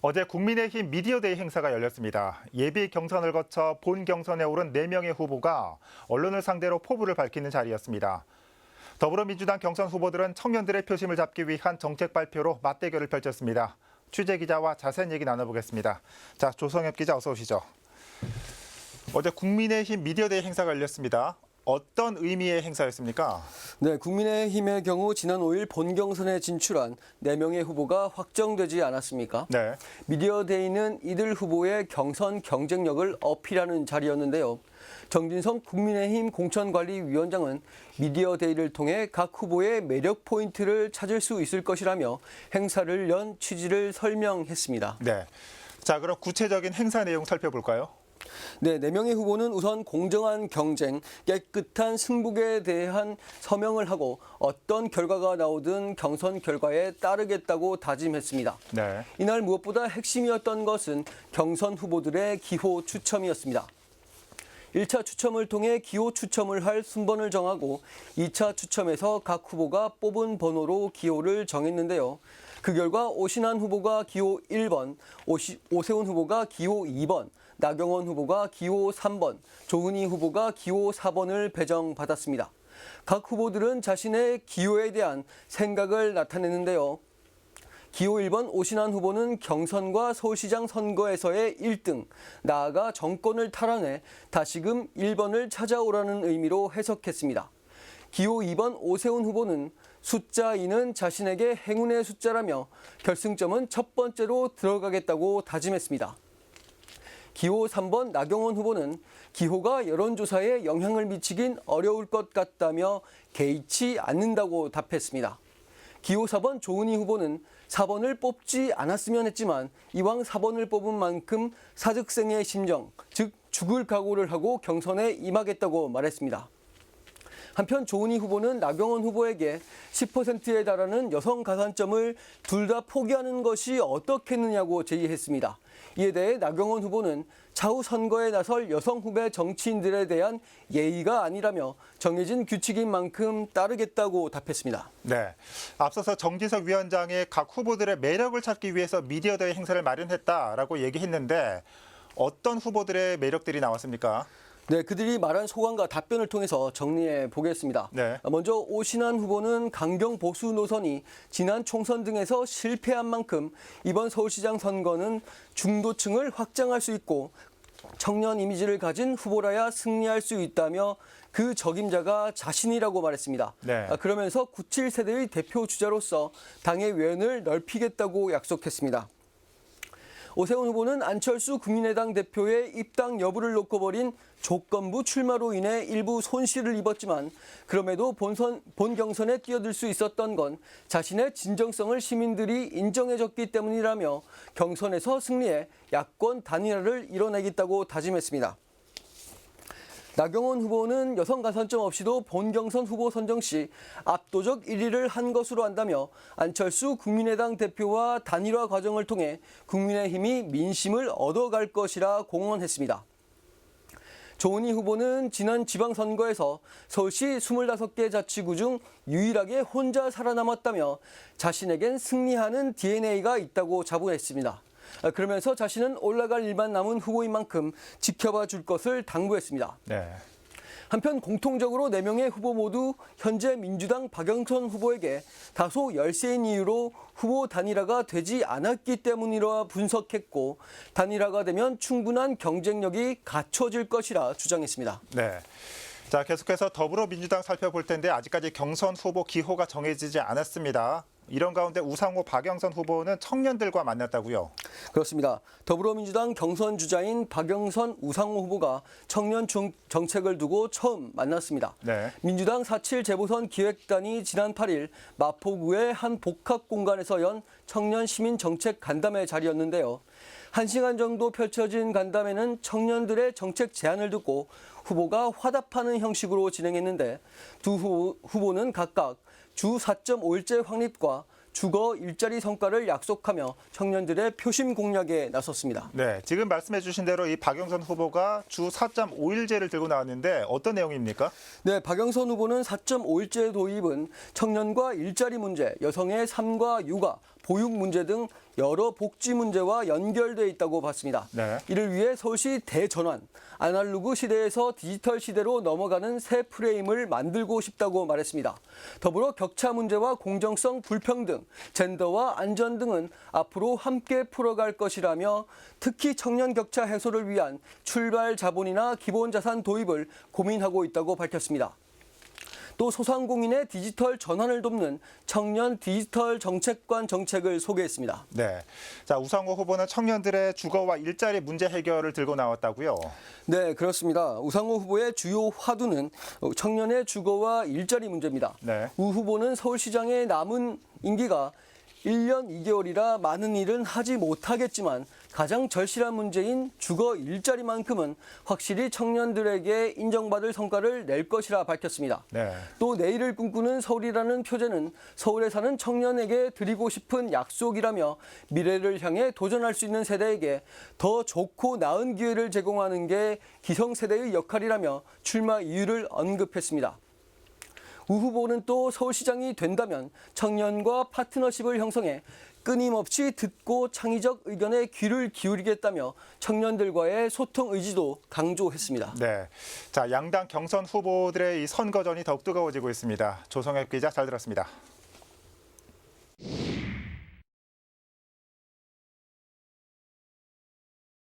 어제 국민의힘 미디어데이 행사가 열렸습니다. 예비 경선을 거쳐 본 경선에 오른 4명의 후보가 언론을 상대로 포부를 밝히는 자리였습니다. 더불어민주당 경선 후보들은 청년들의 표심을 잡기 위한 정책 발표로 맞대결을 펼쳤습니다. 취재 기자와 자세한 얘기 나눠보겠습니다. 자, 조성엽 기자 어서 오시죠. 어제 국민의힘 미디어데이 행사가 열렸습니다. 어떤 의미의 행사였습니까? 네, 국민의힘의 경우 지난 5일 본경선에 진출한 4명의 후보가 확정되지 않았습니까? 네. 미디어데이는 이들 후보의 경선 경쟁력을 어필하는 자리였는데요. 정진석 국민의힘 공천관리위원장은 미디어데이를 통해 각 후보의 매력 포인트를 찾을 수 있을 것이라며 행사를 연 취지를 설명했습니다. 네. 자, 그럼 구체적인 행사 내용 살펴볼까요? 네, 4명의 후보는 우선 공정한 경쟁, 깨끗한 승복에 대한 서명을 하고 어떤 결과가 나오든 경선 결과에 따르겠다고 다짐했습니다. 네. 이날 무엇보다 핵심이었던 것은 경선 후보들의 기호 추첨이었습니다. 1차 추첨을 통해 기호 추첨을 할 순번을 정하고 2차 추첨에서 각 후보가 뽑은 번호로 기호를 정했는데요. 그 결과 오신환 후보가 기호 1번, 오세훈 후보가 기호 2번, 나경원 후보가 기호 3번, 조은희 후보가 기호 4번을 배정받았습니다. 각 후보들은 자신의 기호에 대한 생각을 나타냈는데요. 기호 1번 오신환 후보는 경선과 서울시장 선거에서의 1등, 나아가 정권을 탈환해 다시금 1번을 찾아오라는 의미로 해석했습니다. 기호 2번 오세훈 후보는 숫자 2는 자신에게 행운의 숫자라며 결승점은 첫 번째로 들어가겠다고 다짐했습니다. 기호 3번 나경원 후보는 기호가 여론조사에 영향을 미치긴 어려울 것 같다며 개의치 않는다고 답했습니다. 기호 4번 조은희 후보는 4번을 뽑지 않았으면 했지만 이왕 4번을 뽑은 만큼 사직생의 심정, 즉 죽을 각오를 하고 경선에 임하겠다고 말했습니다. 한편 조은희 후보는 나경원 후보에게 10%에 달하는 여성 가산점을 둘 다 포기하는 것이 어떻겠느냐고 제의했습니다. 이에 대해 나경원 후보는 차후 선거에 나설 여성 후배 정치인들에 대한 예의가 아니라며 정해진 규칙인 만큼 따르겠다고 답했습니다. 네. 앞서서 정진석 위원장이 각 후보들의 매력을 찾기 위해서 미디어데이 행사를 마련했다라고 얘기했는데 어떤 후보들의 매력들이 나왔습니까? 네, 그들이 말한 소감과 답변을 통해서 정리해 보겠습니다. 네. 먼저 오신환 후보는 강경 보수 노선이 지난 총선 등에서 실패한 만큼 이번 서울시장 선거는 중도층을 확장할 수 있고 청년 이미지를 가진 후보라야 승리할 수 있다며 그 적임자가 자신이라고 말했습니다. 네. 그러면서 97세대의 대표 주자로서 당의 외연을 넓히겠다고 약속했습니다. 오세훈 후보는 안철수 국민의당 대표의 입당 여부를 놓고 벌인 조건부 출마로 인해 일부 손실을 입었지만 그럼에도 본 경선에 뛰어들 수 있었던 건 자신의 진정성을 시민들이 인정해줬기 때문이라며 경선에서 승리해 야권 단일화를 이뤄내겠다고 다짐했습니다. 나경원 후보는 여성 가산점 없이도 본경선 후보 선정 시 압도적 1위를 한 것으로 안다며 안철수 국민의당 대표와 단일화 과정을 통해 국민의힘이 민심을 얻어갈 것이라 공언했습니다. 조은희 후보는 지난 지방선거에서 서울시 25개 자치구 중 유일하게 혼자 살아남았다며 자신에겐 승리하는 DNA가 있다고 자부했습니다. 그러면서 자신은 올라갈 일만 남은 후보인 만큼 지켜봐 줄 것을 당부했습니다. 네. 한편 공통적으로 4명의 후보 모두 현재 민주당 박영선 후보에게 다소 열세인 이유로 후보 단일화가 되지 않았기 때문이라 분석했고 단일화가 되면 충분한 경쟁력이 갖춰질 것이라 주장했습니다. 네. 자, 계속해서 더불어민주당 살펴볼 텐데 아직까지 경선 후보 기호가 정해지지 않았습니다. 이런 가운데 우상호 박영선 후보는 청년들과 만났다고요? 그렇습니다. 더불어민주당 경선 주자인 박영선 우상호 후보가 청년 정책을 두고 처음 만났습니다. 네. 민주당 4.7 재보선 기획단이 지난 8일 마포구의 한 복합 공간에서 연 청년 시민 정책 간담회 자리였는데요. 1시간 정도 펼쳐진 간담회는 청년들의 정책 제안을 듣고 후보가 화답하는 형식으로 진행했는데 두 후보는 각각 주 4.5일제 확립과 주거 일자리 성과를 약속하며 청년들의 표심 공략에 나섰습니다. 네, 지금 말씀해 주신 대로 이 박영선 후보가 주 4.5일제를 들고 나왔는데 어떤 내용입니까? 네, 박영선 후보는 4.5일제 도입은 청년과 일자리 문제, 여성의 삶과 육아, 보육 문제 등 여러 복지 문제와 연결돼 있다고 봤습니다. 네. 이를 위해 서울시 대전환, 아날로그 시대에서 디지털 시대로 넘어가는 새 프레임을 만들고 싶다고 말했습니다. 더불어 격차 문제와 공정성, 불평등, 젠더와 안전 등은 앞으로 함께 풀어갈 것이라며 특히 청년 격차 해소를 위한 출발 자본이나 기본 자산 도입을 고민하고 있다고 밝혔습니다. 또 소상공인의 디지털 전환을 돕는 청년 디지털 정책관 정책을 소개했습니다. 네. 자, 우상호 후보는 청년들의 주거와 일자리 문제 해결을 들고 나왔다고요? 네, 그렇습니다. 우상호 후보의 주요 화두는 청년의 주거와 일자리 문제입니다. 네. 우 후보는 서울시장의 남은 임기가 1년 2개월이라 많은 일은 하지 못하겠지만 가장 절실한 문제인 주거 일자리만큼은 확실히 청년들에게 인정받을 성과를 낼 것이라 밝혔습니다. 네. 또 내일을 꿈꾸는 서울이라는 표제는 서울에 사는 청년에게 드리고 싶은 약속이라며 미래를 향해 도전할 수 있는 세대에게 더 좋고 나은 기회를 제공하는 게 기성세대의 역할이라며 출마 이유를 언급했습니다. 우 후보는 또 서울시장이 된다면 청년과 파트너십을 형성해 끊임없이 듣고 창의적 의견에 귀를 기울이겠다며 청년들과의 소통 의지도 강조했습니다. 네. 자, 양당 경선 후보들의 이 선거전이 더욱 뜨거워지고 있습니다. 조성엽 기자 잘 들었습니다.